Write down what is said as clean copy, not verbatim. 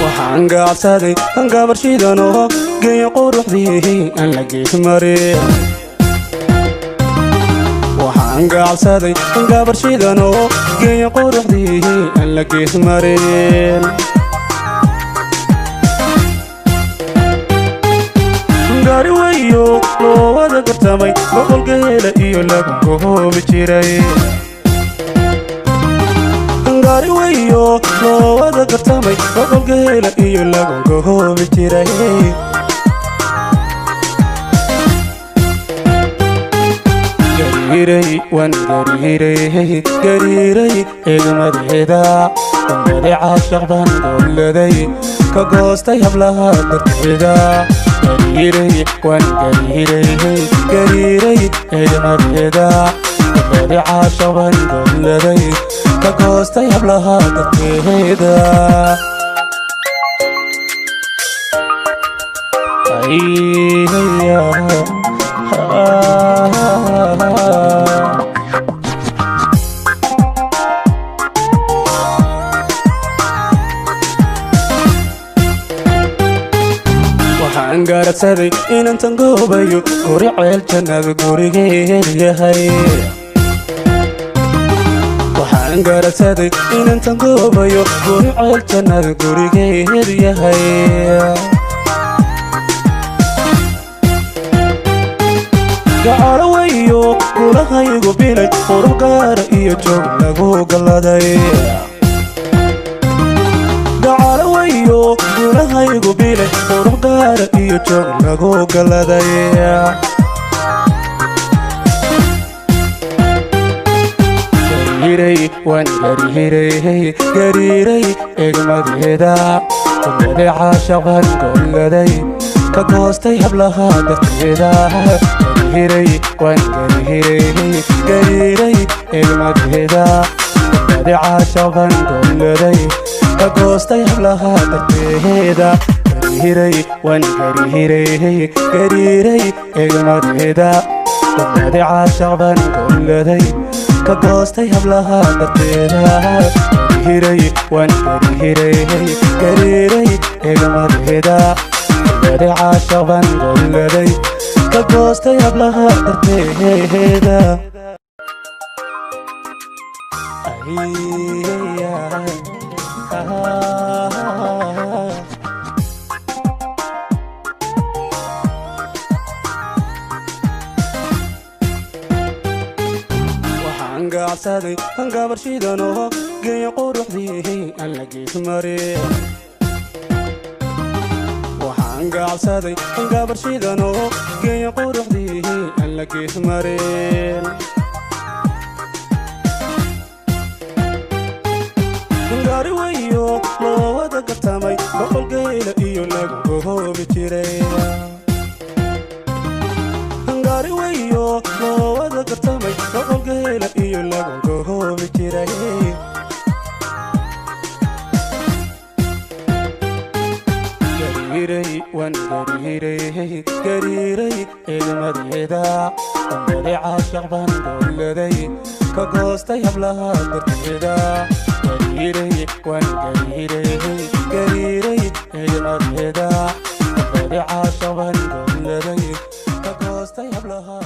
waxaan gaabsaday gabar shidanoo geeyo quruxdii aan la gees marin waxaan gaabsaday gabar shidanoo geeyo quruxdii aan la gees marin gaari weyo loo wada gartamay boqol geela iyo lagu goobi jiray gaari weyo loo wada gartamay boqol geela iyo lagu goobi jiray gariiray waan gariiray eegmadeeda dambade caashaq baan dowladay ka goostay hablaha darteeda gariiray waan gariiray eegmadeeda dambade caashaq baan dowladay ka goostay hablaha darteeda waxaan gaaragsaday inantan goobayo guri ceel jannada gurigeed yahay waxaan gaaragsaday inantan goobayo guri ceel jannada gurigeed yahay gacalo weyo gulahaygu bilay qurux gaara iyo joog lagu galladay gacalo weyo gulahaygu bilay qurux gaara iyo joog lagu galladay gariiray waan gariiray eegmadeeda dambade caashaq baan golladay ka goostay hablaha darteeda gariiray waan gariiray eegmadeeda dambade caashaq baan golladay ka goostay hablaha darteeda gariiray waan gariiray eegmadeeda dambade caashaq baan golladay ka goostay hablaha darteeda gariiray waan gariiray eegmadeeda dambade caashaq baan golladay ka goostay hablaha darteeda waxaan gaabsaday gabar shidanoo geeyo quruxdii aan la gees marin waxaan gaabsaday gabar shidanoo geeyo quruxdii aan la gees marin gaari weyo loo wada gartamay boqol geela iyo lagu goobi jiray gaari weyo loo wada gartamay boqol geela iyo lagu goobi jiray gariiray waan gariiray eegmadeeda dambade caashaq baan golladay ka goostay hablaha darteeda gariiray waan gariiray eegmadeeda dambade caashaq baan golladay ka goostay hablaha